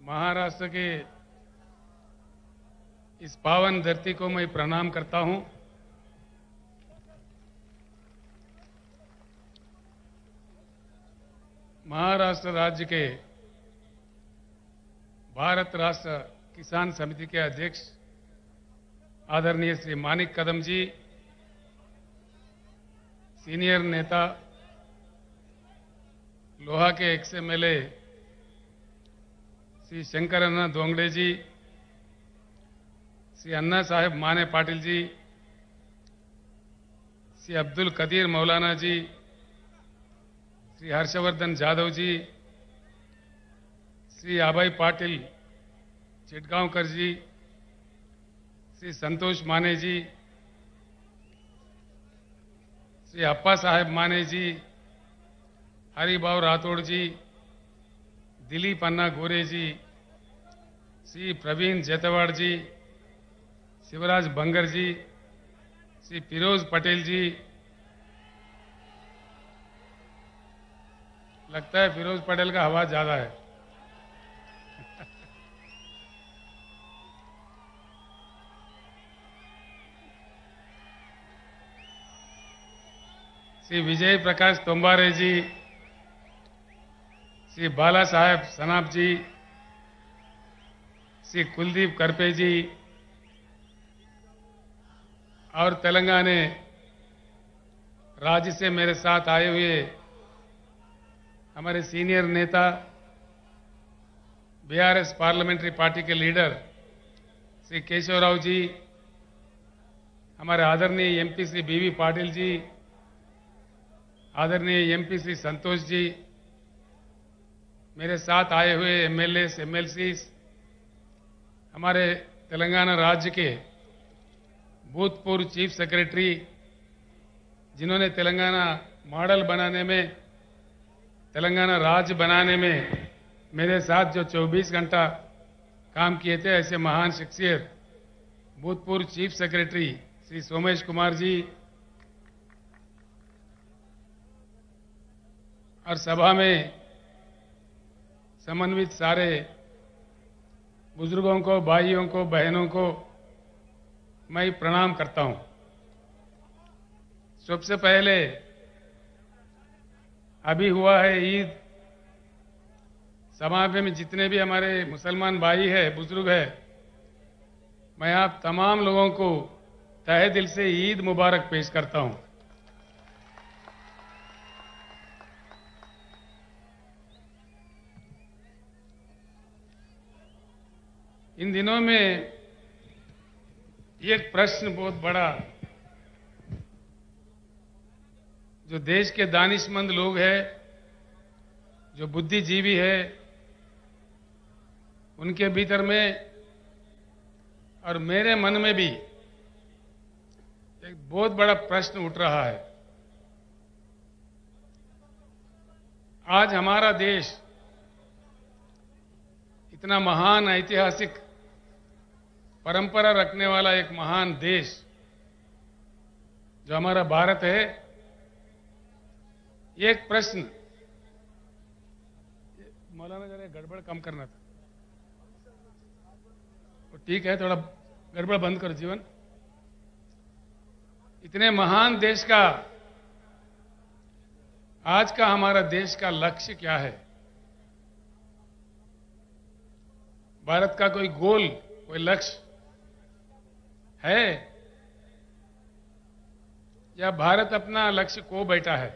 महाराष्ट्र के इस पावन धरती को मैं प्रणाम करता हूं। महाराष्ट्र राज्य के भारत राष्ट्र किसान समिति के अध्यक्ष आदरणीय श्री मानिक कदम जी, सीनियर नेता लोहा के एक्स-एमएलए श्री शंकर अन्ना दोंगड़े जी, श्री अन्ना साहेब माने पाटिल जी, श्री अब्दुल कदीर मौलाना जी, श्री हर्षवर्धन जाधव जी, श्री अभय पाटिल चिटगांवकर जी, श्री संतोष माने जी, श्री अप्पा साहेब माने जी, हरिभाव राठौड़ जी, दिलीप अन्ना गोरे जी, श्री प्रवीण जेतवाड़ जी, शिवराज बंगर जी, श्री फिरोज पटेल जी, लगता है फिरोज पटेल का हवा ज्यादा है। श्री विजय प्रकाश तोम्बारे जी, श्री बाला साहेब सनाप जी, श्री कुलदीप करपे जी और तेलंगाना राज्य से मेरे साथ आए हुए हमारे सीनियर नेता बीआरएस पार्लियामेंट्री पार्टी के लीडर श्री केशवराव जी, हमारे आदरणीय एमपी श्री बीवी पाटिल जी, आदरणीय एमपी श्री संतोष जी, मेरे साथ आए हुए एमएलए एमएलसी, हमारे तेलंगाना राज्य के भूतपूर्व चीफ सेक्रेटरी जिन्होंने तेलंगाना मॉडल बनाने में, तेलंगाना राज्य बनाने में मेरे साथ जो 24 घंटा काम किए थे, ऐसे महान शख्सियत भूतपूर्व चीफ सेक्रेटरी श्री सोमेश कुमार जी और सभा में समन्वित सारे बुजुर्गों को, भाइयों को, बहनों को मैं प्रणाम करता हूं। सबसे पहले अभी हुआ है ईद, समाज में जितने भी हमारे मुसलमान भाई हैं, बुजुर्ग हैं, मैं आप तमाम लोगों को तहे दिल से ईद मुबारक पेश करता हूं। इन दिनों में एक प्रश्न बहुत बड़ा जो देश के दानिशमंद लोग हैं, जो बुद्धिजीवी है, उनके भीतर में और मेरे मन में भी एक बहुत बड़ा प्रश्न उठ रहा है। आज हमारा देश इतना महान ऐतिहासिक परंपरा रखने वाला एक महान देश जो हमारा भारत है, एक प्रश्न, मौलाना जरा गड़बड़ कम करना था, तो ठीक है, थोड़ा गड़बड़ बंद करो जीवन। इतने महान देश का आज का हमारा देश का लक्ष्य क्या है? भारत का कोई गोल, कोई लक्ष्य है या भारत अपना लक्ष्य खो बैठा है?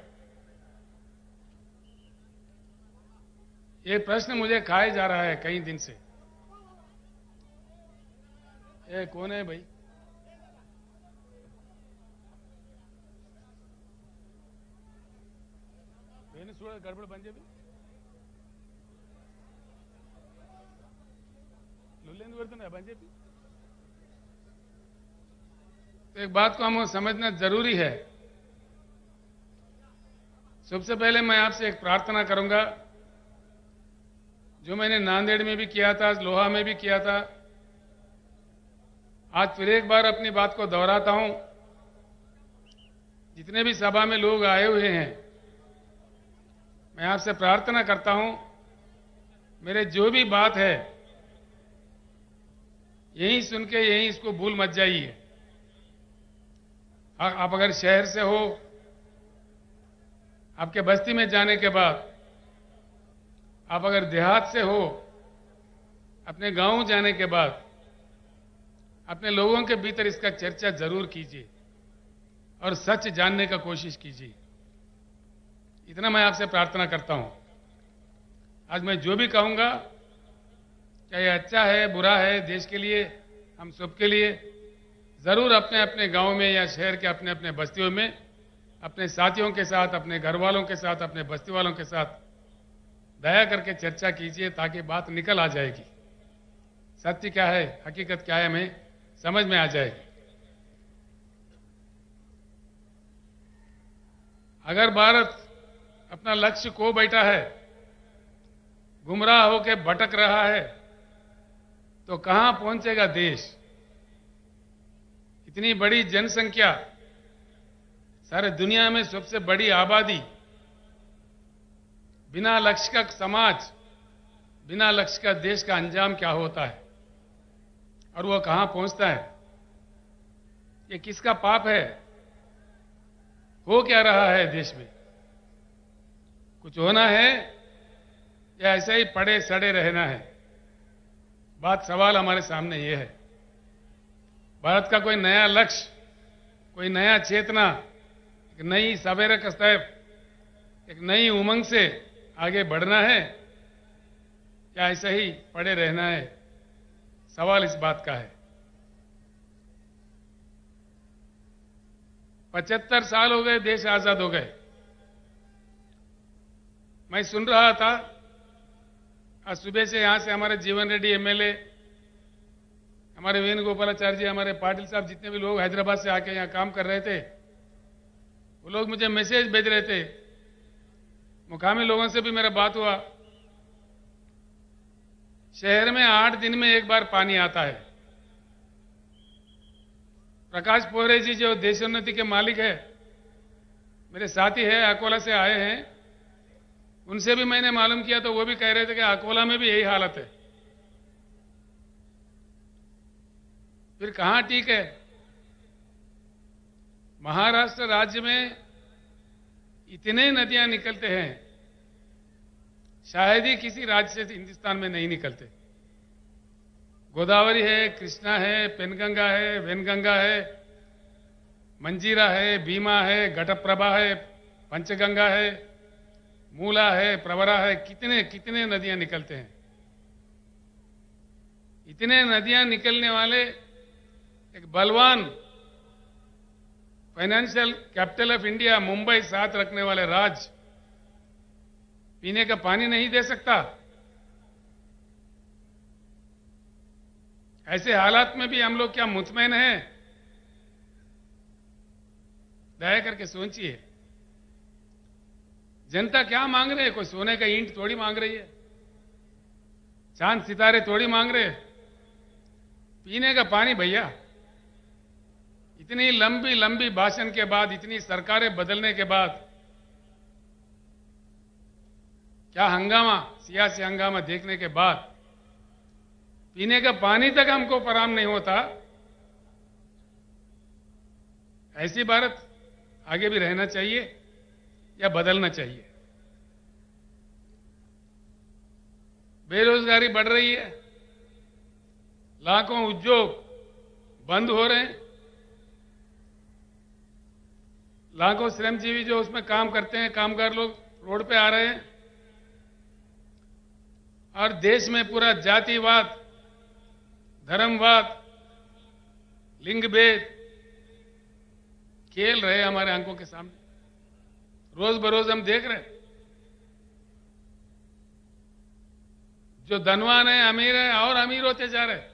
ये प्रश्न मुझे खाए जा रहा है कई दिन से। ये कौन है भाई? गड़बड़ बन जाए बन जाए। तो एक बात को हमें समझना जरूरी है। सबसे पहले मैं आपसे एक प्रार्थना करूंगा, जो मैंने नांदेड़ में भी किया था, लोहा में भी किया था, आज फिर एक बार अपनी बात को दोहराता हूं। जितने भी सभा में लोग आए हुए हैं, मैं आपसे प्रार्थना करता हूं, मेरे जो भी बात है यहीं सुन के यहीं इसको भूल मत जाइए। आप अगर शहर से हो, आपके बस्ती में जाने के बाद, आप अगर देहात से हो, अपने गांव जाने के बाद, अपने लोगों के भीतर इसका चर्चा जरूर कीजिए और सच जानने का कोशिश कीजिए। इतना मैं आपसे प्रार्थना करता हूं। आज मैं जो भी कहूंगा, चाहे अच्छा है बुरा है, देश के लिए, हम सबके लिए, जरूर अपने अपने गांव में या शहर के अपने अपने बस्तियों में अपने साथियों के साथ, अपने घर वालों के साथ, अपने बस्ती वालों के साथ दया करके चर्चा कीजिए, ताकि बात निकल आ जाएगी। सत्य क्या है, हकीकत क्या है, हमें समझ में आ जाएगी। अगर भारत अपना लक्ष्य खो बैठा है, गुमराह होकर भटक रहा है, तो कहां पहुंचेगा देश? इतनी बड़ी जनसंख्या, सारे दुनिया में सबसे बड़ी आबादी, बिना लक्ष्य का समाज, बिना लक्ष्य का देश का अंजाम क्या होता है और वो कहां पहुंचता है? ये किसका पाप है? हो क्या रहा है देश में? कुछ होना है या ऐसे ही पड़े सड़े रहना है? बात, सवाल हमारे सामने ये है। भारत का कोई नया लक्ष्य, कोई नया चेतना, एक नई सवेरे कस्तैफ, एक नई उमंग से आगे बढ़ना है या ऐसे ही पड़े रहना है? सवाल इस बात का है। 75 साल हो गए देश आजाद हो गए। मैं सुन रहा था आज सुबह से, यहां से हमारे जीवन रेड्डी एमएलए, हमारे वेणुगोपालाचार्य जी, हमारे पाटिल साहब, जितने भी लोग हैदराबाद से आके यहां काम कर रहे थे, वो लोग मुझे मैसेज भेज रहे थे। मुकामी लोगों से भी मेरा बात हुआ। शहर में 8 दिन में एक बार पानी आता है। प्रकाश पोहरे जी जो देशोन्नति के मालिक है, मेरे साथी है, अकोला से आए हैं, उनसे भी मैंने मालूम किया तो वो भी कह रहे थे कि अकोला में भी यही हालत है। फिर कहां ठीक है? महाराष्ट्र राज्य में इतने नदियां निकलते हैं, शायद ही किसी राज्य से हिंदुस्तान में नहीं निकलते। गोदावरी है, कृष्णा है, पेनगंगा है, वेनगंगा है, मंजीरा है, भीमा है, घटप्रभा है, पंचगंगा है, मूला है, प्रवरा है, कितने कितने नदियां निकलते हैं। इतने नदियां निकलने वाले एक बलवान financial capital of India, Mumbai साथ रखने वाले राज्य पीने का पानी नहीं दे सकता। ऐसे हालात में भी हम लोग क्या मुतमैन हैं? दया करके सोचिए, जनता क्या मांग रही है? कोई सोने का ईंट थोड़ी मांग रही है, चांद सितारे थोड़ी मांग रहे। पीने का पानी भैया। इतनी लंबी लंबी भाषण के बाद, इतनी सरकारें बदलने के बाद, क्या हंगामा, सियासी हंगामा देखने के बाद पीने का पानी तक हमको फराहम नहीं होता। ऐसी भारत आगे भी रहना चाहिए या बदलना चाहिए? बेरोजगारी बढ़ रही है, लाखों उद्योग बंद हो रहे हैं, लाखों श्रमजीवी जो उसमें काम करते हैं, कामगार लोग रोड पे आ रहे हैं, और देश में पूरा जातिवाद, धर्मवाद, लिंग भेद खेल रहे हमारे आंखों के सामने। रोज बरोज हम देख रहे हैं। जो धनवान है, अमीर है, और अमीर होते जा रहे हैं।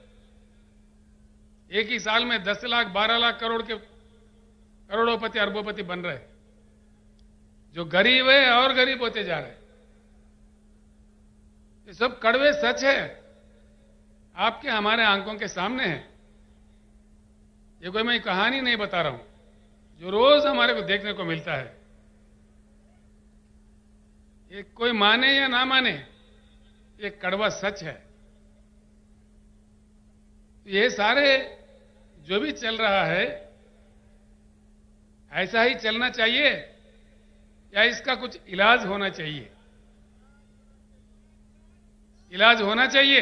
एक ही साल में 10 लाख 12 लाख करोड़ के करोड़ोपति अरबोपति बन रहे। जो गरीब है और गरीब होते जा रहे। ये सब कड़वे सच है, आपके हमारे आंखों के सामने है। ये कोई मैं कहानी नहीं बता रहा हूं, जो रोज हमारे को देखने को मिलता है। ये कोई माने या ना माने, ये कड़वा सच है। तो ये सारे जो भी चल रहा है ऐसा ही चलना चाहिए या इसका कुछ इलाज होना चाहिए? इलाज होना चाहिए।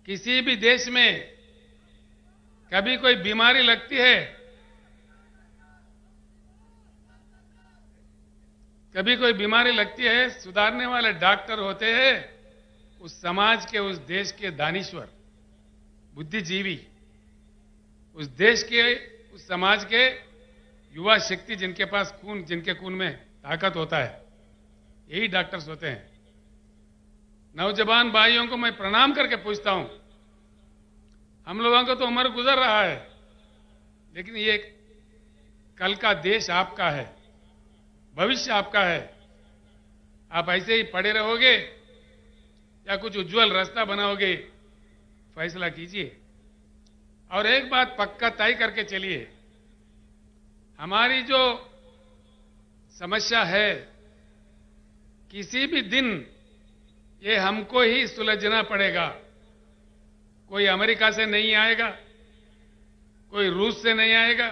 किसी भी देश में कभी कोई बीमारी लगती है, कभी कोई बीमारी लगती है, सुधारने वाले डॉक्टर होते हैं उस समाज के, उस देश के दानिश्वर, बुद्धिजीवी, उस देश के, उस समाज के युवा शक्ति, जिनके पास खून, जिनके खून में ताकत होता है, यही डॉक्टर्स होते हैं। नौजवान भाइयों को मैं प्रणाम करके पूछता हूं, हम लोगों को तो उम्र गुजर रहा है, लेकिन ये कल का देश आपका है, भविष्य आपका है। आप ऐसे ही पड़े रहोगे या कुछ उज्जवल रास्ता बनाओगे, फैसला कीजिए। और एक बात पक्का तय करके चलिए, हमारी जो समस्या है किसी भी दिन ये हमको ही सुलझना पड़ेगा। कोई अमेरिका से नहीं आएगा, कोई रूस से नहीं आएगा,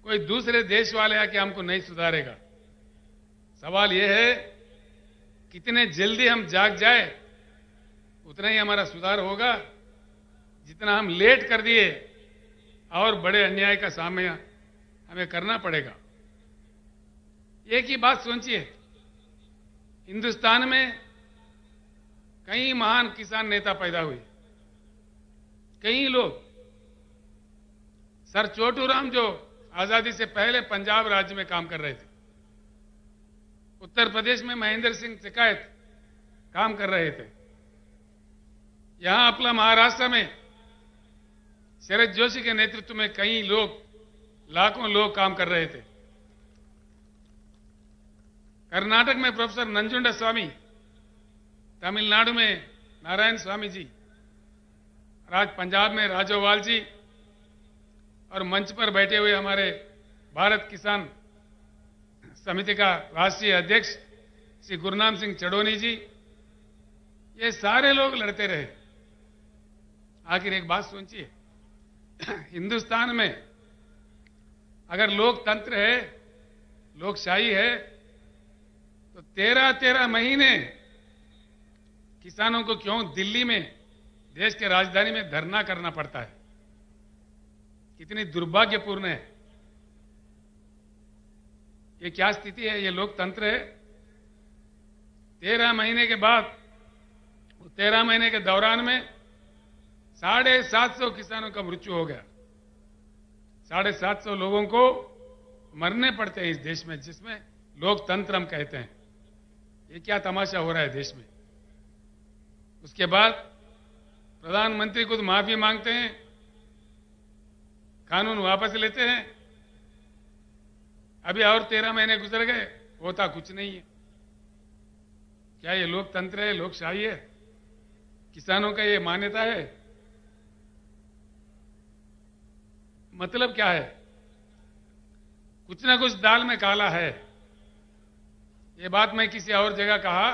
कोई दूसरे देश वाले आके हमको नहीं सुधारेगा। सवाल यह है कितने जल्दी हम जाग जाए उतना ही हमारा सुधार होगा। जितना हम लेट कर दिए और बड़े अन्याय का सामना हमें करना पड़ेगा। एक ही बात सोचिए, हिंदुस्तान में कई महान किसान नेता पैदा हुए, कई लोग। सर छोटू राम जो आजादी से पहले पंजाब राज्य में काम कर रहे थे, उत्तर प्रदेश में महेंद्र सिंह टिकैत काम कर रहे थे, यहां अपना महाराष्ट्र में शरद जोशी के नेतृत्व में कई लोग, लाखों लोग काम कर रहे थे। कर्नाटक में प्रोफेसर नंजुंडा स्वामी, तमिलनाडु में नारायण स्वामी जी, आज पंजाब में राजोवाल जी, और मंच पर बैठे हुए हमारे भारत किसान समिति का राष्ट्रीय अध्यक्ष श्री गुरनाम सिंह चडोनी जी, ये सारे लोग लड़ते रहे। आखिर एक बात सोचिए, हिंदुस्तान में अगर लोकतंत्र है, लोकशाही है, तो 13-13 महीने किसानों को क्यों दिल्ली में, देश के राजधानी में धरना करना पड़ता है? कितनी दुर्भाग्यपूर्ण है। ये क्या स्थिति है? ये लोकतंत्र है? 13 महीने के बाद, 13 महीने के दौरान में 750 किसानों का मृत्यु हो गया। 750 लोगों को मरने पड़ते हैं इस देश में, जिसमें लोकतंत्र हम कहते हैं। ये क्या तमाशा हो रहा है देश में? उसके बाद प्रधानमंत्री खुद माफी मांगते हैं, कानून वापस लेते हैं। अभी और 13 महीने गुजर गए, होता कुछ नहीं है। क्या ये लोकतंत्र है, लोकशाही है? किसानों का ये मान्यता है? मतलब क्या है? कुछ ना कुछ दाल में काला है। ये बात मैं किसी और जगह कहा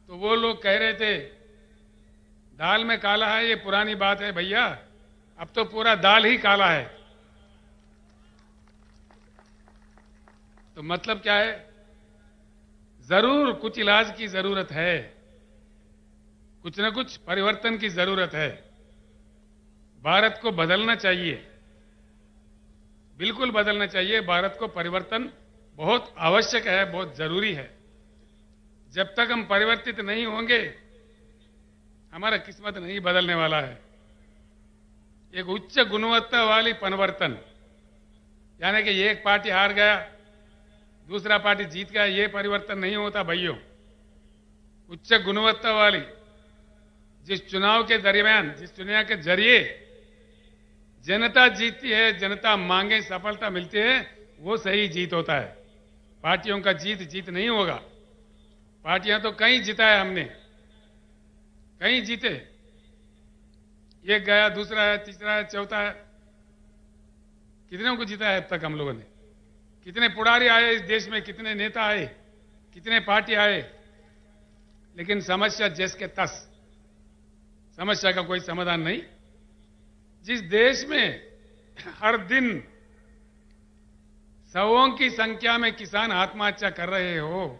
तो वो लोग कह रहे थे दाल में काला है, ये पुरानी बात है भैया, अब तो पूरा दाल ही काला है। तो मतलब क्या है? जरूर कुछ इलाज की जरूरत है, कुछ ना कुछ परिवर्तन की जरूरत है। भारत को बदलना चाहिए, बिल्कुल बदलना चाहिए। भारत को परिवर्तन बहुत आवश्यक है, बहुत जरूरी है। जब तक हम परिवर्तित नहीं होंगे हमारा किस्मत नहीं बदलने वाला है। एक उच्च गुणवत्ता वाली परिवर्तन, यानी कि एक पार्टी हार गया, दूसरा पार्टी जीत गया, ये परिवर्तन नहीं होता भाइयों। उच्च गुणवत्ता वाली, जिस चुनाव के दरमियान, जिस चुनाव के जरिए जनता जीतती है, जनता मांगे सफलता मिलती है, वो सही जीत होता है। पार्टियों का जीत नहीं होगा। पार्टियां तो कहीं जिताया हमने, कहीं जीते, एक गया, दूसरा है, तीसरा है, चौथा है, कितने को जिताया अब तक हम लोगों ने? कितने पुड़ारी आए इस देश में, कितने नेता आए, कितने पार्टी आए, लेकिन समस्या जस के तस। समस्या का कोई समाधान नहीं। जिस देश में हर दिन सौों की संख्या में किसान आत्महत्या कर रहे हो,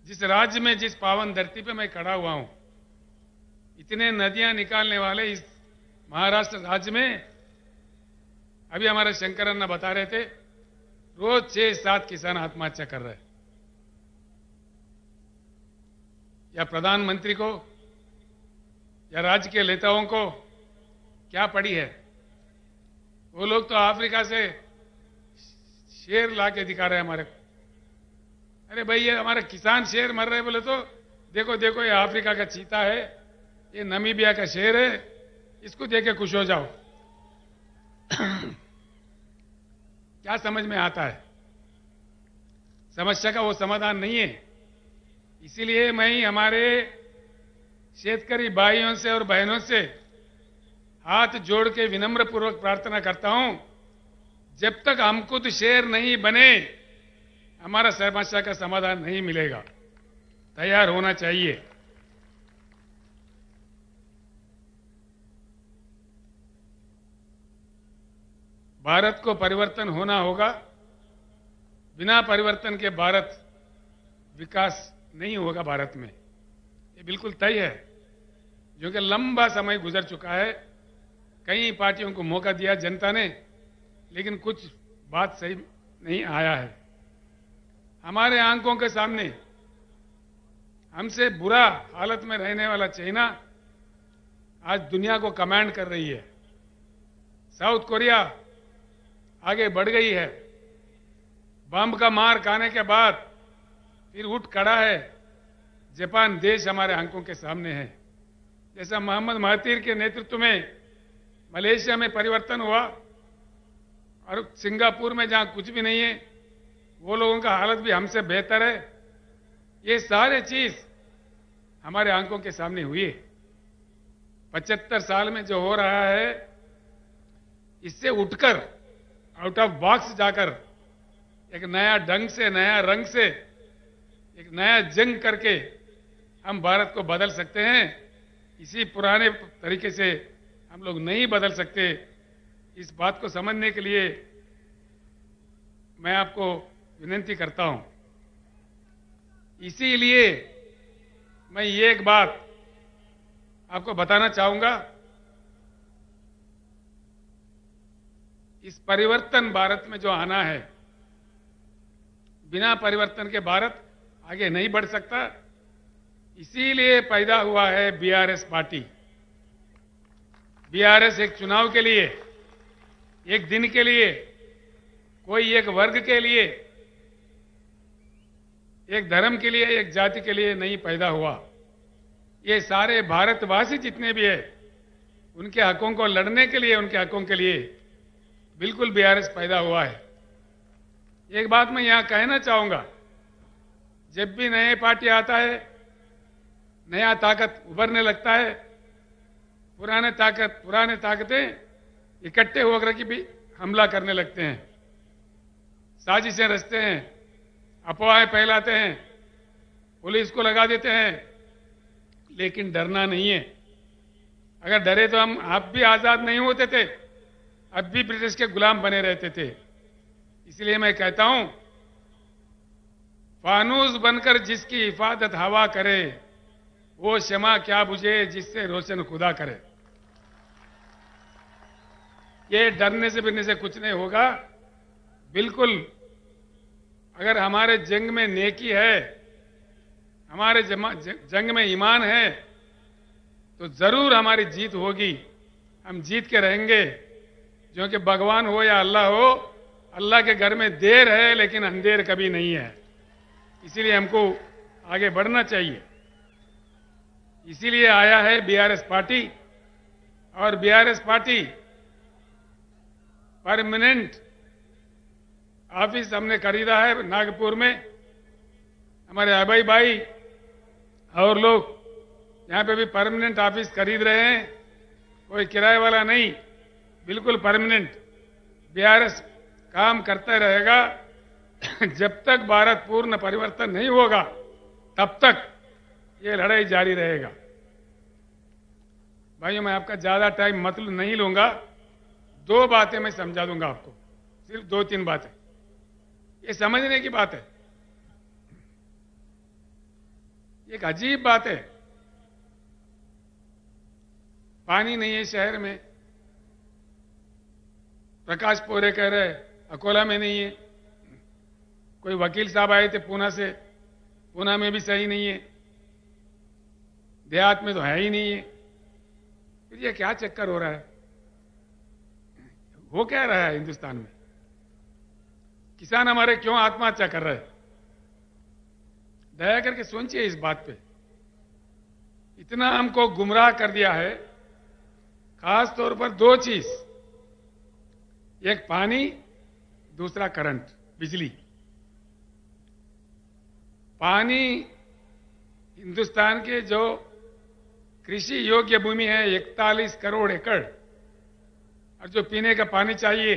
जिस राज्य में, जिस पावन धरती पे मैं खड़ा हुआ हूं, इतने नदियां निकालने वाले इस महाराष्ट्र राज्य में अभी हमारे शंकर अन्ना बता रहे थे, रोज 6-7 किसान आत्महत्या कर रहे हैं। या प्रधानमंत्री को या राज्य के नेताओं को क्या पड़ी है? वो लोग तो अफ्रीका से शेर ला के दिखा रहे हैं हमारे को। अरे भाई, ये हमारे किसान शेर मर रहे बोले तो देखो देखो, ये अफ्रीका का चीता है, ये नामीबिया का शेर है, इसको देख के खुश हो जाओ। क्या समझ में आता है? समस्या का वो समाधान नहीं है। इसीलिए मैं हमारे शेतकरी भाइयों से और बहनों से हाथ जोड़ के विनम्र पूर्वक प्रार्थना करता हूं, जब तक हम खुद शेर नहीं बने हमारा समस्या का समाधान नहीं मिलेगा। तैयार होना चाहिए। भारत को परिवर्तन होना होगा। बिना परिवर्तन के भारत विकास नहीं होगा भारत में, ये बिल्कुल तय है। जो कि लंबा समय गुजर चुका है, कई पार्टियों को मौका दिया जनता ने, लेकिन कुछ बात सही नहीं आया है। हमारे आंखों के सामने हमसे बुरा हालत में रहने वाला चाइना आज दुनिया को कमांड कर रही है। साउथ कोरिया आगे बढ़ गई है। बम का मार खाने के बाद फिर उठ खड़ा है। जापान देश हमारे आंखों के सामने है। जैसा मोहम्मद महातीर के नेतृत्व में मलेशिया में परिवर्तन हुआ और सिंगापुर में जहां कुछ भी नहीं है, वो लोगों का हालत भी हमसे बेहतर है। ये सारे चीज हमारे आंखों के सामने हुई है। 75 साल में जो हो रहा है, इससे उठकर आउट ऑफ बॉक्स जाकर एक नया ढंग से, नया रंग से, एक नया जंग करके हम भारत को बदल सकते हैं। इसी पुराने तरीके से हम लोग नहीं बदल सकते। इस बात को समझने के लिए मैं आपको विनती करता हूं। इसीलिए मैं ये एक बात आपको बताना चाहूंगा, इस परिवर्तन भारत में जो आना है, बिना परिवर्तन के भारत आगे नहीं बढ़ सकता। इसीलिए पैदा हुआ है बीआरएस पार्टी। बीआरएस एक चुनाव के लिए, एक दिन के लिए, कोई एक वर्ग के लिए, एक धर्म के लिए, एक जाति के लिए नहीं पैदा हुआ। ये सारे भारतवासी जितने भी है, उनके हकों को लड़ने के लिए, उनके हकों के लिए बिल्कुल बीआरएस पैदा हुआ है। एक बात मैं यहां कहना चाहूंगा, जब भी नए पार्टी आता है, नया ताकत उभरने लगता है, पुराने ताकतें इकट्ठे होकर के भी हमला करने लगते हैं, साजिशें रचते हैं, अफवाहें फैलाते हैं, पुलिस को लगा देते हैं। लेकिन डरना नहीं है। अगर डरे तो हम आप भी आजाद नहीं होते थे, अब भी ब्रिटिश के गुलाम बने रहते थे। इसलिए मैं कहता हूं, फानूस बनकर जिसकी हिफाजत हवा करे, वो शमा क्या बुझे जिससे रोशन खुदा करे। ये डरने से बिरने से कुछ नहीं होगा। बिल्कुल, अगर हमारे जंग में नेकी है, हमारे जंग में ईमान है, तो जरूर हमारी जीत होगी। हम जीत के रहेंगे। जो कि भगवान हो या अल्लाह हो, अल्लाह के घर में देर है लेकिन अंधेर कभी नहीं है। इसीलिए हमको आगे बढ़ना चाहिए। इसीलिए आया है बीआरएस पार्टी। और बीआरएस पार्टी परमानेंट ऑफिस हमने खरीदा है नागपुर में। हमारे अभय भाई और लोग यहां पे भी परमानेंट ऑफिस खरीद रहे हैं। कोई किराए वाला नहीं, बिल्कुल परमानेंट। बीआरएस काम करता रहेगा। जब तक भारत पूर्ण परिवर्तन नहीं होगा, तब तक ये लड़ाई जारी रहेगा। भाइयों, मैं आपका ज्यादा टाइम मतलब नहीं लूंगा। 2 बातें मैं समझा दूंगा आपको, सिर्फ 2-3 बातें, ये समझने की बात है। एक अजीब बात है, पानी नहीं है शहर में। प्रकाश पोरे कह रहे अकोला में नहीं है। कोई वकील साहब आए थे पूना से, पूना में भी सही नहीं है, देहात में तो है ही नहीं है। फिर ये क्या चक्कर हो रहा है? हो क्या रहा है हिंदुस्तान में? किसान हमारे क्यों आत्महत्या कर रहे हैं? दया करके सोचिए इस बात पे। इतना हमको गुमराह कर दिया है, खास तौर पर 2 चीज, एक पानी, दूसरा करंट, बिजली। पानी, हिंदुस्तान के जो कृषि योग्य भूमि है 41 करोड़ एकड़, और जो पीने का पानी चाहिए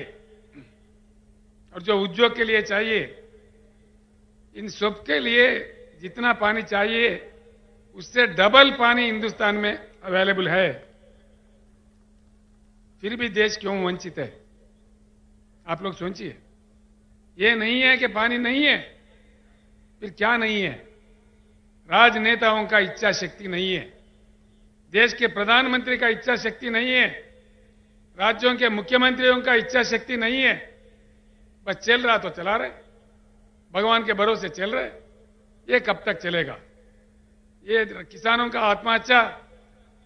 और जो उद्योग के लिए चाहिए, इन सब के लिए जितना पानी चाहिए उससे डबल पानी हिंदुस्तान में अवेलेबल है। फिर भी देश क्यों वंचित है? आप लोग सोचिए। ये नहीं है कि पानी नहीं है, फिर क्या नहीं है? राजनेताओं का इच्छा शक्ति नहीं है, देश के प्रधानमंत्री का इच्छा शक्ति नहीं है, राज्यों के मुख्यमंत्रियों का इच्छा शक्ति नहीं है। बस चल रहा तो चला रहे, भगवान के भरोसे चल रहे। ये कब तक चलेगा? ये किसानों का आत्महत्या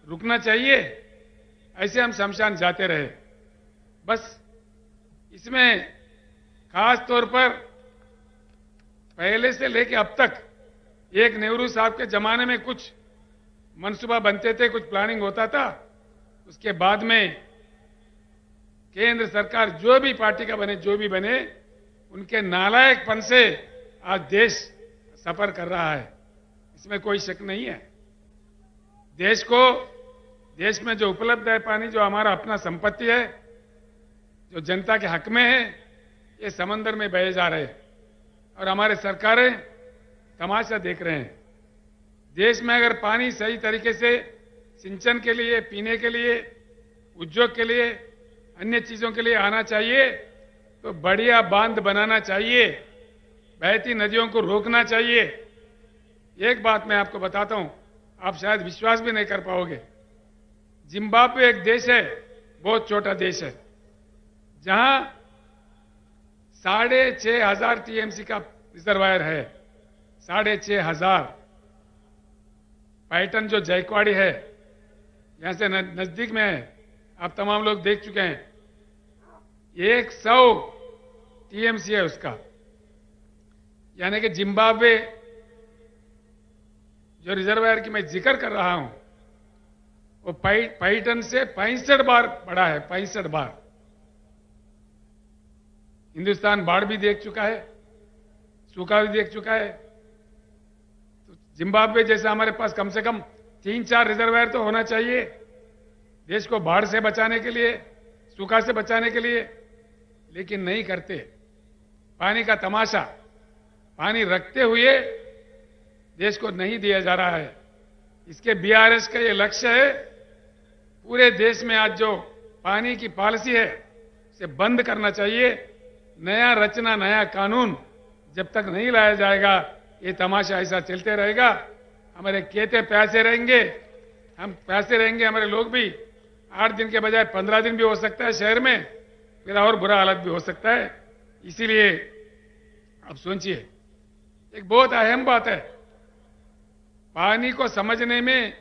रुकना चाहिए। ऐसे हम शमशान जाते रहे। बस इसमें खास तौर पर पहले से लेके अब तक, एक नेहरू साहब के जमाने में कुछ मनसूबा बनते थे, कुछ प्लानिंग होता था, उसके बाद में केंद्र सरकार जो भी पार्टी का बने, जो भी बने, उनके नालायकपन से आज देश सफर कर रहा है, इसमें कोई शक नहीं है। देश में जो उपलब्ध है पानी, जो हमारा अपना संपत्ति है, जो जनता के हक में है, ये समंदर में बहे जा रहे हैं और हमारे सरकारें तमाशा देख रहे हैं। देश में अगर पानी सही तरीके से सिंचन के लिए, पीने के लिए, उद्योग के लिए, अन्य चीजों के लिए आना चाहिए तो बढ़िया बांध बनाना चाहिए, बहती नदियों को रोकना चाहिए। एक बात मैं आपको बताता हूं, आप शायद विश्वास भी नहीं कर पाओगे। जिम्बाब्वे एक देश है, बहुत छोटा देश है, जहां 6,500 टीएमसी का रिजर्वायर है। 6,500। पैटर्न जो जयकवाड़ी है, यहां से नजदीक में है, आप तमाम लोग देख चुके हैं। 100 टीएमसी है उसका। यानी कि जिम्बाब्वे जो रिजर्वायर की मैं जिक्र कर रहा हूं, वो पैटर्न से 65 बार बड़ा है, 65 बार। हिंदुस्तान बाढ़ भी देख चुका है, सूखा भी देख चुका है। तो जिम्बाब्वे जैसा हमारे पास कम से कम 3-4 रिजर्वायर तो होना चाहिए, देश को बाढ़ से बचाने के लिए, सूखा से बचाने के लिए। लेकिन नहीं करते। पानी का तमाशा, पानी रखते हुए देश को नहीं दिया जा रहा है। इसके बीआरएस का ये लक्ष्य है, पूरे देश में आज जो पानी की पॉलिसी है उसे बंद करना चाहिए। नया रचना, नया कानून जब तक नहीं लाया जाएगा, ये तमाशा ऐसा चलते रहेगा। हमारे खेते प्यासे रहेंगे, हम प्यासे रहेंगे, हमारे लोग भी 8 दिन के बजाय 15 दिन भी हो सकता है शहर में, फिर और बुरा हालत भी हो सकता है। इसीलिए अब सोचिए, एक बहुत अहम बात है, पानी को समझने में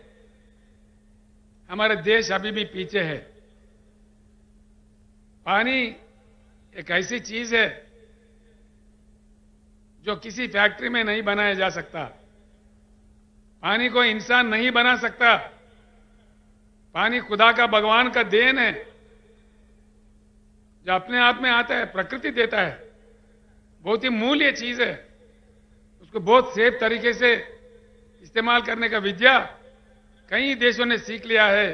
हमारे देश अभी भी पीछे है। पानी एक ऐसी चीज है जो किसी फैक्ट्री में नहीं बनाया जा सकता। पानी को इंसान नहीं बना सकता। पानी खुदा का, भगवान का देन है, जो अपने आप में आता है, प्रकृति देता है। बहुत ही मूल्य चीज है, उसको बहुत सेफ तरीके से इस्तेमाल करने का विद्या कई देशों ने सीख लिया है,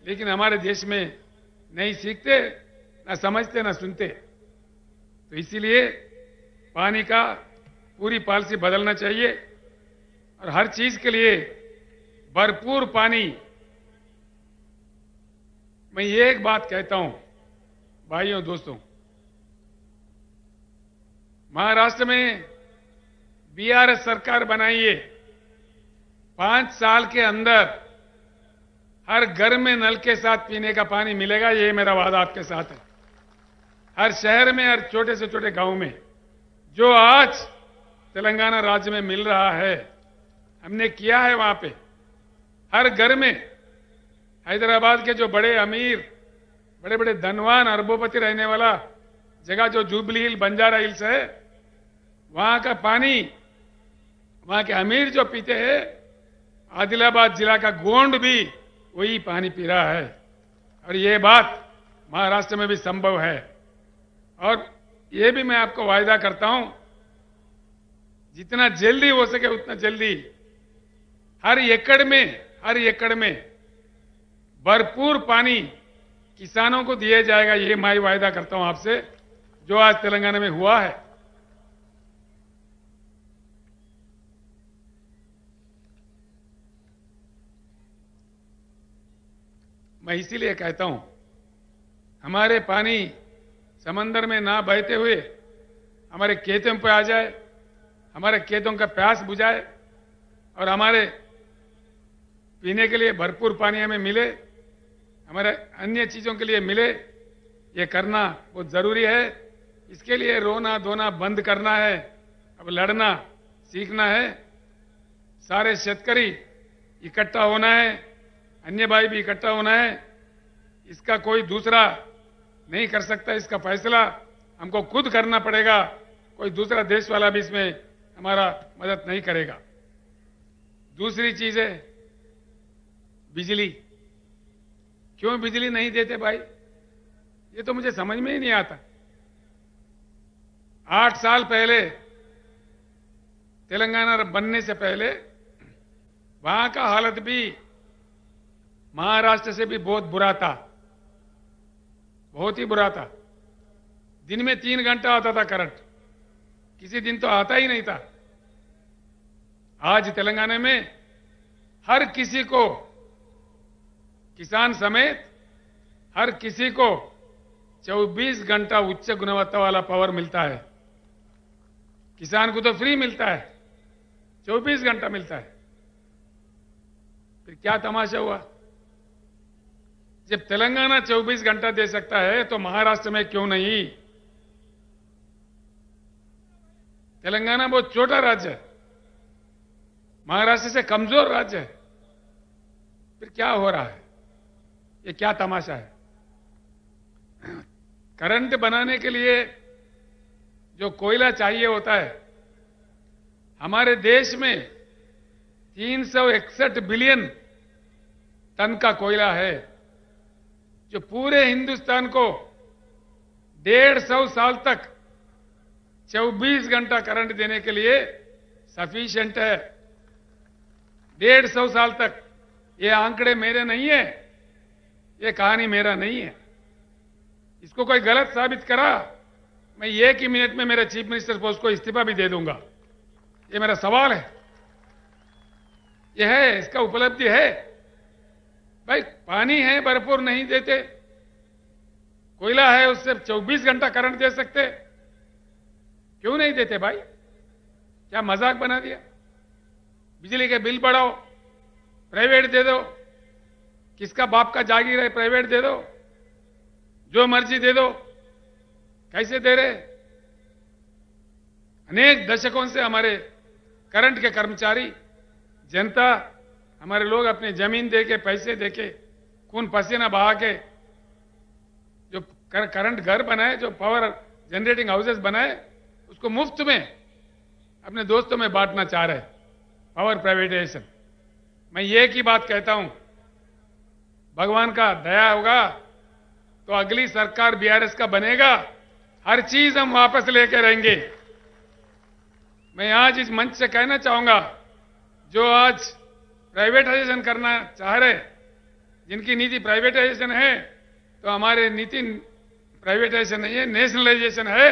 लेकिन हमारे देश में नहीं सीखते, ना समझते, ना सुनते। तो इसीलिए पानी का पूरी पॉलिसी बदलना चाहिए और हर चीज के लिए भरपूर पानी मैं ये एक बात कहता हूं भाइयों दोस्तों, महाराष्ट्र में बीआरएस सरकार बनाइए, 5 साल के अंदर हर घर में नल के साथ पीने का पानी मिलेगा, ये मेरा वादा आपके साथ है। हर शहर में, हर छोटे से छोटे गांव में जो आज तेलंगाना राज्य में मिल रहा है, हमने किया है वहां पे। हर घर में हैदराबाद के जो बड़े अमीर, बड़े बड़े धनवान, अरबोपति रहने वाला जगह जो जुबली हिल, बंजारा हिल्स है, वहां का पानी वहां के अमीर जो पीते हैं, आदिलाबाद जिला का गोंड भी वही पानी पी रहा है। और ये बात महाराष्ट्र में भी संभव है। और ये भी मैं आपको वायदा करता हूं, जितना जल्दी हो सके उतना जल्दी हर एकड़ में भरपूर पानी किसानों को दिया जाएगा। ये मैं वायदा करता हूं आपसे, जो आज तेलंगाना में हुआ है। मैं इसीलिए कहता हूं, हमारे पानी समंदर में ना बहते हुए हमारे खेतों पे आ जाए, हमारे खेतों का प्यास बुझाए और हमारे पीने के लिए भरपूर पानी हमें मिले, हमारे अन्य चीजों के लिए मिले। ये करना बहुत जरूरी है। इसके लिए रोना धोना बंद करना है, अब लड़ना सीखना है। सारे शेतकरी इकट्ठा होना है, अन्य भाई भी इकट्ठा होना है। इसका कोई दूसरा नहीं कर सकता। इसका फैसला हमको खुद करना पड़ेगा। कोई दूसरा देश वाला भी इसमें हमारा मदद नहीं करेगा। दूसरी चीज है बिजली। क्यों बिजली नहीं देते भाई, ये तो मुझे समझ में ही नहीं आता। 8 साल पहले तेलंगाना बनने से पहले वहां का हालत भी महाराष्ट्र से भी बहुत बुरा था, बहुत ही बुरा था। दिन में 3 घंटा आता था करंट, किसी दिन तो आता ही नहीं था। आज तेलंगाना में हर किसी को, किसान समेत हर किसी को 24 घंटा उच्च गुणवत्ता वाला पावर मिलता है। किसान को तो फ्री मिलता है, 24 घंटा मिलता है। फिर क्या तमाशा हुआ? जब तेलंगाना 24 घंटा दे सकता है तो महाराष्ट्र में क्यों नहीं? तेलंगाना बहुत छोटा राज्य है, महाराष्ट्र से कमजोर राज्य है। फिर क्या हो रहा है? ये क्या तमाशा है? करंट बनाने के लिए जो कोयला चाहिए होता है, हमारे देश में 361 बिलियन टन का कोयला है, जो पूरे हिंदुस्तान को 150 साल तक 24 घंटा करंट देने के लिए सफिशिएंट है। 150 साल तक। ये आंकड़े मेरे नहीं है, ये कहानी मेरा नहीं है। इसको कोई गलत साबित करा, मैं 1 ही मिनट में मेरे चीफ मिनिस्टर पोस्ट को इस्तीफा भी दे दूंगा। ये मेरा सवाल है। यह है, इसका उपलब्धि है। भाई पानी है, भरपूर नहीं देते। कोयला है, उससे 24 घंटा करंट दे सकते, क्यों नहीं देते भाई? क्या मजाक बना दिया? बिजली के बिल बढ़ाओ, प्राइवेट दे दो। किसका बाप का जागीर है, प्राइवेट दे दो, जो मर्जी दे दो। कैसे दे रहे? अनेक दशकों से हमारे करंट के कर्मचारी, जनता, हमारे लोग अपनी जमीन देके, पैसे देके, खून पसीना बहा के जो करंट घर बनाए, जो पावर जनरेटिंग हाउसेस बनाए, उसको मुफ्त में अपने दोस्तों में बांटना चाह रहे। Power privatisation. मैं ये की बात कहता हूं, भगवान का दया होगा तो अगली सरकार बीआरएस का बनेगा, हर चीज हम वापस लेके रहेंगे। मैं आज इस मंच से कहना चाहूंगा, जो आज प्राइवेटाइजेशन करना चाह रहे, जिनकी नीति प्राइवेटाइजेशन है, तो हमारे नीति प्राइवेटाइजेशन नहीं है, नेशनलाइजेशन है।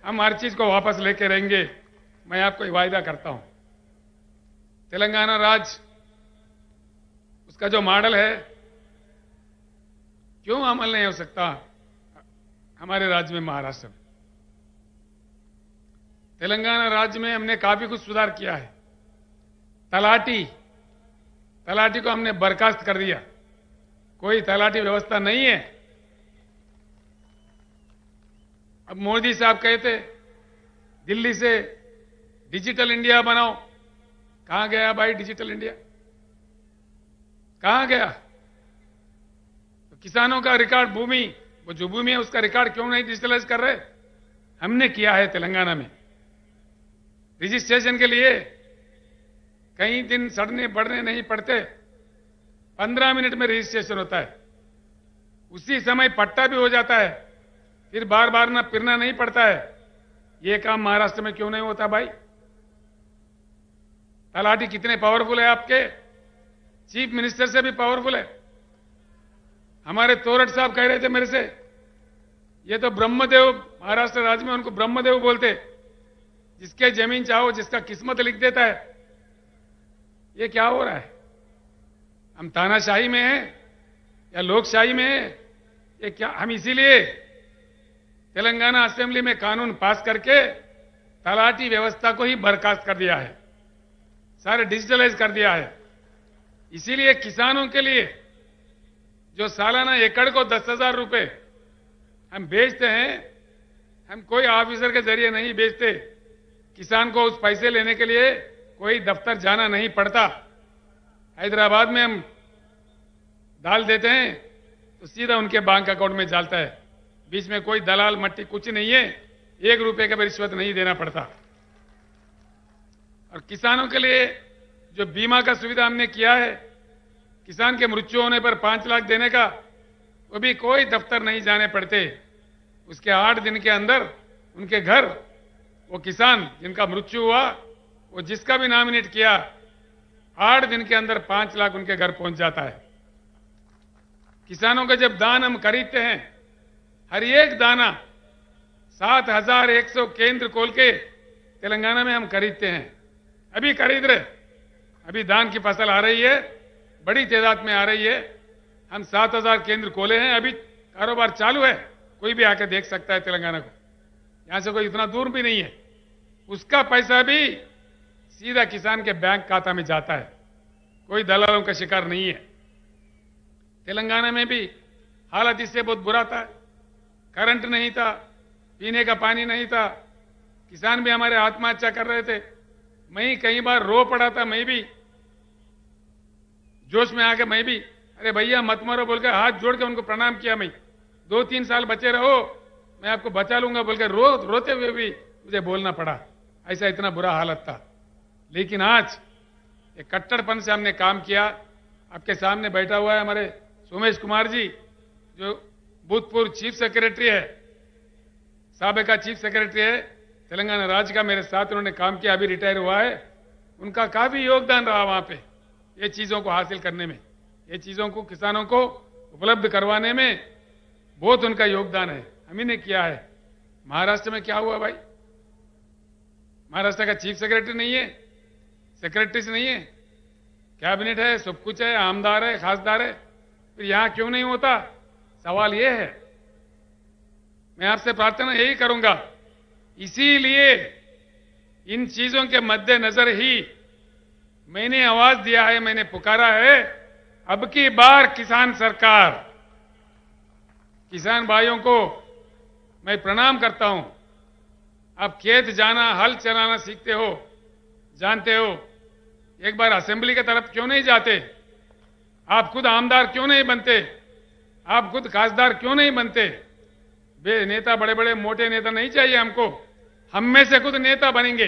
हम हर चीज को वापस लेके रहेंगे। मैं आपको वायदा करता हूं। तेलंगाना राज्य, उसका जो मॉडल है, क्यों अमल नहीं हो सकता हमारे राज्य में, महाराष्ट्र में? तेलंगाना राज्य में हमने काफी कुछ सुधार किया है। तलाटी को हमने बर्खास्त कर दिया, कोई तलाटी व्यवस्था नहीं है। अब मोदी साहब कहते दिल्ली से डिजिटल इंडिया बनाओ, कहां गया भाई डिजिटल इंडिया? कहां गया? तो किसानों का रिकॉर्ड भूमि, वो जो भूमि है उसका रिकॉर्ड क्यों नहीं डिजिटलाइज कर रहे? हमने किया है तेलंगाना में। रजिस्ट्रेशन के लिए कई दिन सड़ने बढ़ने नहीं पड़ते, 15 मिनट में रजिस्ट्रेशन होता है, उसी समय पट्टा भी हो जाता है, फिर बार बार ना फिरना नहीं पड़ता है। ये काम महाराष्ट्र में क्यों नहीं होता भाई? तलाटी कितने पावरफुल है आपके, चीफ मिनिस्टर से भी पावरफुल है। हमारे तोरट साहब कह रहे थे मेरे से, ये तो ब्रह्मदेव, महाराष्ट्र राज्य में उनको ब्रह्मदेव बोलते, जिसके जमीन चाहो जिसका किस्मत लिख देता है। ये क्या हो रहा है? हम तानाशाही में हैं या लोकशाही में हैं? ये क्या? हम इसीलिए तेलंगाना असेंबली में कानून पास करके तलाटी व्यवस्था को ही बर्खास्त कर दिया है, सारे डिजिटलाइज कर दिया है। इसीलिए किसानों के लिए जो सालाना एकड़ को 10,000 रुपए हम बेचते हैं, हम कोई ऑफिसर के जरिए नहीं बेचते। किसान को उस पैसे लेने के लिए कोई दफ्तर जाना नहीं पड़ता। हैदराबाद में हम डाल देते हैं तो सीधा उनके बैंक अकाउंट में जाता है, बीच में कोई दलाल मट्टी कुछ नहीं है, 1 रुपए का भी रिश्वत नहीं देना पड़ता। और किसानों के लिए जो बीमा का सुविधा हमने किया है, किसान के मृत्यु होने पर 5 लाख देने का, वो भी कोई दफ्तर नहीं जाने पड़ते। उसके 8 दिन के अंदर उनके घर, वो किसान जिनका मृत्यु हुआ, वो जिसका भी नॉमिनेट किया, 8 दिन के अंदर 5 लाख उनके घर पहुंच जाता है। किसानों का जब दान हम खरीदते हैं, हर एक दाना 7,100 केंद्र खोल के तेलंगाना में हम खरीदते हैं। अभी खरीद रहे, अभी धान की फसल आ रही है, बड़ी तादाद में आ रही है। हम 7,000 केंद्र खोले हैं, अभी कारोबार चालू है, कोई भी आके देख सकता है तेलंगाना को, यहां से कोई इतना दूर भी नहीं है। उसका पैसा भी सीधा किसान के बैंक खाता में जाता है, कोई दलालों का शिकार नहीं है। तेलंगाना में भी हालत इससे बहुत बुरा था, करंट नहीं था, पीने का पानी नहीं था, किसान भी हमारे आत्महत्या कर रहे थे। मैं कई बार रो पड़ा था, मैं भी जोश में आके मैं भी, अरे भैया मत मरो बोल के हाथ जोड़ के उनको प्रणाम किया। मैं 2-3 साल बचे रहो, मैं आपको बचा लूंगा बोल के रोते हुए भी मुझे बोलना पड़ा, ऐसा इतना बुरा हालत था। लेकिन आज एक कट्टरपन से हमने काम किया। आपके सामने बैठा हुआ है हमारे सोमेश कुमार जी, जो भूतपूर्व चीफ सेक्रेटरी है, साबिका चीफ सेक्रेटरी है तेलंगाना राज्य का, मेरे साथ उन्होंने काम किया, अभी रिटायर हुआ है। उनका काफी योगदान रहा वहां पे, ये चीजों को हासिल करने में, ये चीजों को किसानों को उपलब्ध करवाने में बहुत उनका योगदान है, हम ही ने किया है। महाराष्ट्र में क्या हुआ भाई? महाराष्ट्र का चीफ सेक्रेटरी नहीं है, सेक्रेटरीज नहीं है, कैबिनेट है, सब कुछ है, आमदार है, खासदार है, फिर यहां क्यों नहीं होता? सवाल यह है। मैं आपसे प्रार्थना यही करूंगा, इसीलिए इन चीजों के मद्देनजर ही मैंने आवाज दिया है, मैंने पुकारा है, अब की बार किसान सरकार। किसान भाइयों को मैं प्रणाम करता हूं। आप खेत जाना, हल चलाना सीखते हो, जानते हो, एक बार असेंबली की तरफ क्यों नहीं जाते? आप खुद आमदार क्यों नहीं बनते? आप खुद खासदार क्यों नहीं बनते? नेता, बड़े बड़े मोटे नेता नहीं चाहिए हमको, हम में से खुद नेता बनेंगे।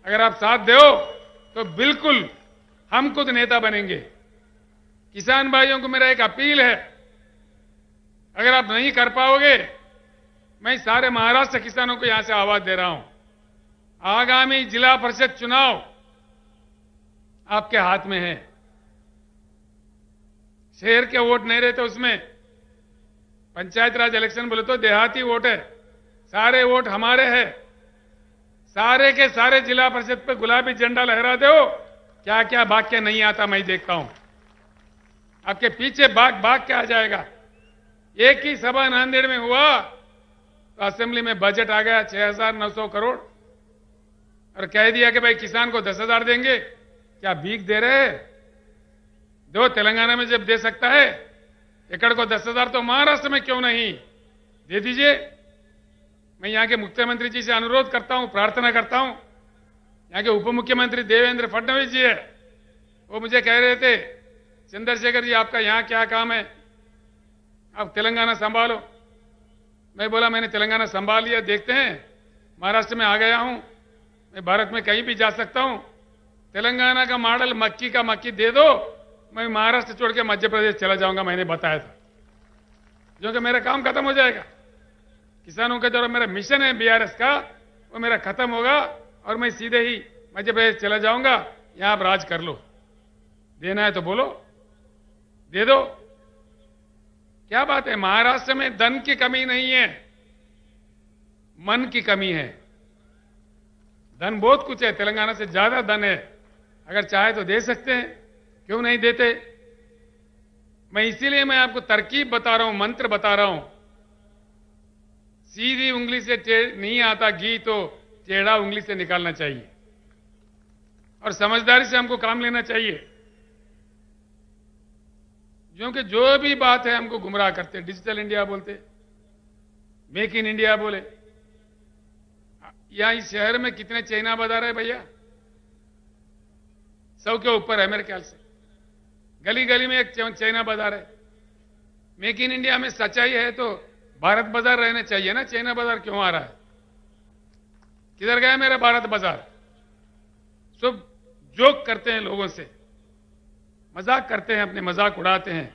अगर आप साथ दो तो बिल्कुल हम खुद नेता बनेंगे। किसान भाइयों को मेरा एक अपील है, अगर आप नहीं कर पाओगे, मैं सारे महाराष्ट्र किसानों को यहां से आवाज दे रहा हूं, आगामी जिला परिषद चुनाव आपके हाथ में है। शहर के वोट नहीं रहते उसमें, पंचायत राज इलेक्शन बोले तो देहाती वोट है, सारे वोट हमारे हैं। सारे के सारे जिला परिषद पे गुलाबी झंडा लहरा दो, क्या क्या भाग के नहीं आता मैं देखता हूं, आपके पीछे भाग भाग के आ जाएगा। एक ही सभा नांदेड़ में हुआ तो असेंबली में बजट आ गया 6,900 करोड़ और कह दिया कि भाई किसान को 10,000 देंगे। क्या भीख दे रहे हैं? दो, तेलंगाना में जब दे सकता है एकड़ को 10,000 तो महाराष्ट्र में क्यों नहीं दे दीजिए। मैं यहां के मुख्यमंत्री जी से अनुरोध करता हूं, प्रार्थना करता हूं। यहां के उप मुख्यमंत्री देवेंद्र फडणवीस जी है, वो मुझे कह रहे थे चंद्रशेखर जी आपका यहां क्या काम है, आप तेलंगाना संभालो। मैं बोला मैंने तेलंगाना संभाल लिया, देखते हैं। महाराष्ट्र में आ गया हूं, मैं भारत में कहीं भी जा सकता हूं। तेलंगाना का मॉडल मक्की का मक्की दे दो, मैं महाराष्ट्र छोड़ के मध्य प्रदेश चला जाऊंगा, मैंने बताया था, क्योंकि मेरा काम खत्म हो जाएगा। किसानों का जो मेरा मिशन है बीआरएस का, वो मेरा खत्म होगा और मैं सीधे ही मध्य प्रदेश चला जाऊंगा। यहां आप राज कर लो, देना है तो बोलो, दे दो। क्या बात है, महाराष्ट्र में धन की कमी नहीं है, मन की कमी है। धन बहुत कुछ है, तेलंगाना से ज्यादा धन है, अगर चाहे तो दे सकते हैं, क्यों नहीं देते। मैं आपको तरकीब बता रहा हूं, मंत्र बता रहा हूं। सीधी उंगली से नहीं आता घी तो टेढ़ा उंगली से निकालना चाहिए और समझदारी से हमको काम लेना चाहिए। क्योंकि जो भी बात है हमको गुमराह करते, डिजिटल इंडिया बोलते, मेक इन इंडिया बोले। यहां इस शहर में कितने चाइना बाजार है भैया? 100 के ऊपर है मेरे ख्याल से। गली गली में एक चाइना बाजार है। मेक इन इंडिया में सच्चाई है तो भारत बाजार रहना चाहिए ना, चाइना बाजार क्यों आ रहा है? किधर गया मेरा भारत बाजार? सब जोक करते हैं लोगों से, मजाक करते हैं, अपने मजाक उड़ाते हैं।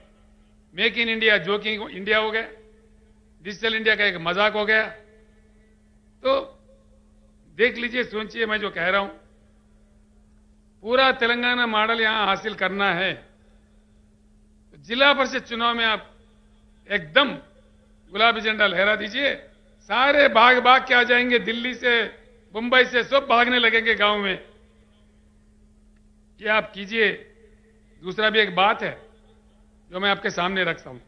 Make in India joking India हो गया, डिजिटल इंडिया का एक मजाक हो गया। तो देख लीजिए, सोचिए मैं जो कह रहा हूं। पूरा तेलंगाना मॉडल यहां हासिल करना है तो जिला परिषद चुनाव में आप एकदम गुलाबी झंडा लहरा दीजिए। सारे भाग भाग के आ जाएंगे, दिल्ली से मुंबई से सब भागने लगेंगे गांव में। ये आप कीजिए। दूसरा भी एक बात है जो मैं आपके सामने रखता हूं।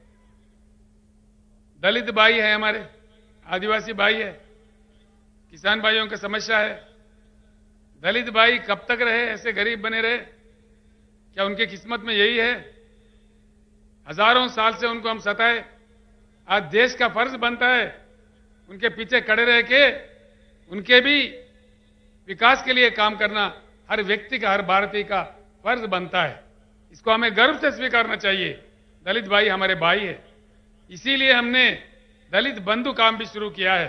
दलित भाई है हमारे, आदिवासी भाई है, किसान भाइयों की समस्या है। दलित भाई कब तक रहे ऐसे गरीब बने रहे? क्या उनकी किस्मत में यही है? हजारों साल से उनको हम सताए। आज देश का फर्ज बनता है उनके पीछे खड़े रह के उनके भी विकास के लिए काम करना हर व्यक्ति का, हर भारतीय का फर्ज बनता है। इसको हमें गर्व से स्वीकारना चाहिए। दलित भाई हमारे भाई है, इसीलिए हमने दलित बंधु काम भी शुरू किया है।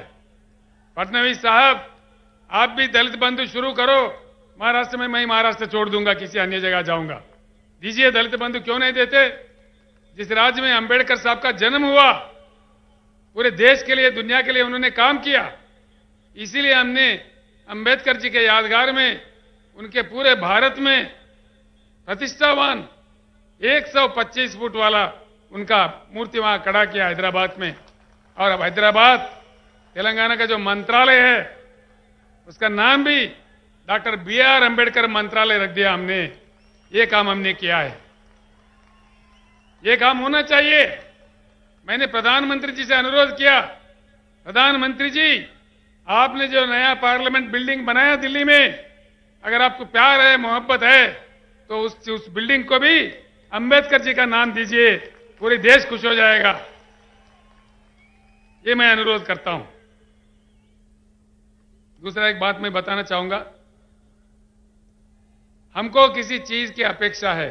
फडणवीस साहब, आप भी दलित बंधु शुरू करो। महाराष्ट्र में मैं महाराष्ट्र छोड़ दूंगा, किसी अन्य जगह जाऊंगा। दीजिए दलित बंधु, क्यों नहीं देते? जिस राज्य में अंबेडकर साहब का जन्म हुआ, पूरे देश के लिए, दुनिया के लिए उन्होंने काम किया। इसीलिए हमने अंबेडकर जी के यादगार में, उनके पूरे भारत में प्रतिष्ठावान 125 फुट वाला उनका मूर्ति वहां खड़ा किया हैदराबाद में। और अब हैदराबाद, तेलंगाना का जो मंत्रालय है उसका नाम भी डॉक्टर BR अंबेडकर मंत्रालय रख दिया हमने। ये काम हमने किया है, ये काम होना चाहिए। मैंने प्रधानमंत्री जी से अनुरोध किया, प्रधानमंत्री जी आपने जो नया पार्लियामेंट बिल्डिंग बनाया दिल्ली में, अगर आपको प्यार है, मोहब्बत है तो उस बिल्डिंग को भी अंबेडकर जी का नाम दीजिए, पूरे देश खुश हो जाएगा। ये मैं अनुरोध करता हूं। दूसरा एक बात मैं बताना चाहूंगा, हमको किसी चीज की अपेक्षा है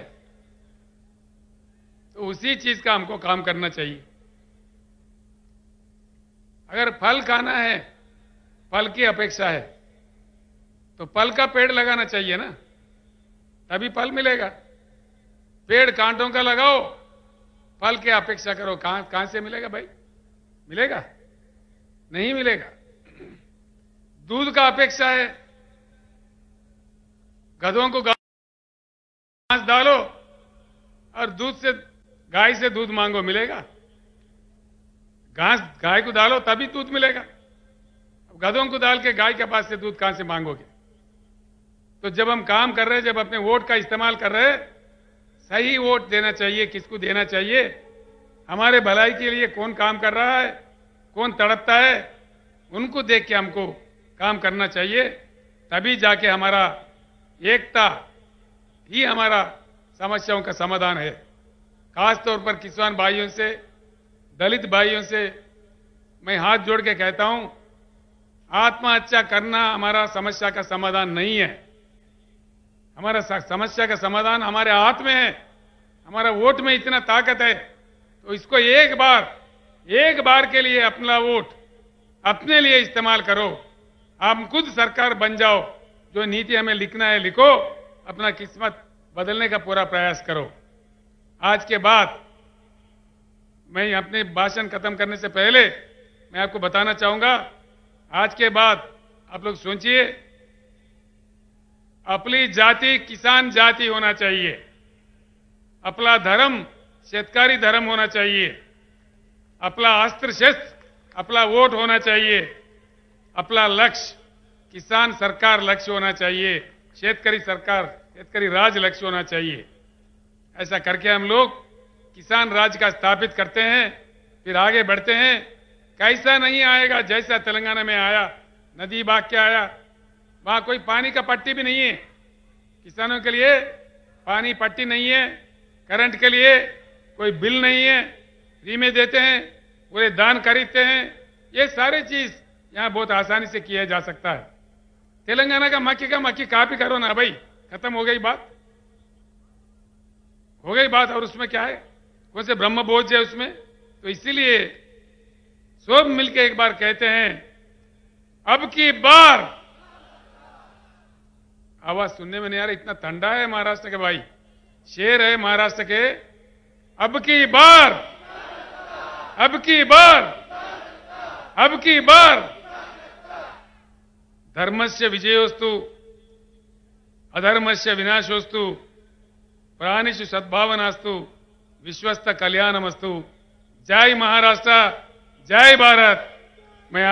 तो उसी चीज का हमको काम करना चाहिए। अगर फल खाना है, फल की अपेक्षा है तो फल का पेड़ लगाना चाहिए ना, तभी फल मिलेगा। पेड़ कांटों का लगाओ, फल की अपेक्षा करो, कहां से मिलेगा भाई? मिलेगा? नहीं मिलेगा। दूध का अपेक्षा है, गधों को घास डालो और दूध से, गाय से दूध मांगो, मिलेगा? घास गाय को डालो तभी दूध मिलेगा। अब गधों को डाल के गाय के पास से दूध कहां से मांगोगे? तो जब हम काम कर रहे हैं, जब अपने वोट का इस्तेमाल कर रहे हैं, सही वोट देना चाहिए। किसको देना चाहिए? हमारे भलाई के लिए कौन काम कर रहा है, कौन तड़पता है, उनको देख के हमको काम करना चाहिए। तभी जाके हमारा एकता ही हमारा समस्याओं का समाधान है। खास तौर पर किसान भाइयों से, दलित भाइयों से मैं हाथ जोड़ के कहता हूं, आत्महत्या करना हमारा समस्या का समाधान नहीं है। हमारा समस्या का समाधान हमारे हाथ में है। हमारा वोट में इतना ताकत है, तो इसको एक बार के लिए अपना वोट अपने लिए इस्तेमाल करो। आप खुद सरकार बन जाओ। जो नीति हमें लिखना है लिखो, अपना किस्मत बदलने का पूरा प्रयास करो। आज के बाद मैं अपने भाषण खत्म करने से पहले मैं आपको बताना चाहूंगा, आज के बाद आप लोग सोचिए, अपनी जाति किसान जाति होना चाहिए, अपना धर्म शेतकारी धर्म होना चाहिए, अपना अस्त्र शस्त्र अपना वोट होना चाहिए, अपना लक्ष्य किसान सरकार लक्ष्य होना चाहिए, शेतकारी सरकार शेतकारी राज लक्ष्य होना चाहिए। ऐसा करके हम लोग किसान राज का स्थापित करते हैं, फिर आगे बढ़ते हैं। कैसा नहीं आएगा जैसा तेलंगाना में आया, नदी बाग के आया, वहां कोई पानी का पट्टी भी नहीं है। किसानों के लिए पानी पट्टी नहीं है, करंट के लिए कोई बिल नहीं है, फ्री में देते हैं, पूरे दान खरीदते हैं। ये सारी चीज यहां बहुत आसानी से किया जा सकता है। तेलंगाना का मक्की कॉपी करो ना भाई, खत्म हो गई बात, हो गई बात। और उसमें क्या है, कौन से ब्रह्म बोझ है उसमें? तो इसीलिए सब मिलकर एक बार कहते हैं, अब की बार। आवाज सुनने में नहीं आ रहा, इतना ठंडा है महाराष्ट्र के भाई, शेर है महाराष्ट्र के। अब की बार, अब की बार, अब की बार। धर्मस्य विजयोस्तु अधर्मस्य विनाशोस्तु, प्राणिषु सद्भावनास्तु, विश्वस्त कल्याणमस्तु। जय महाराष्ट्र, जय भारत। मैं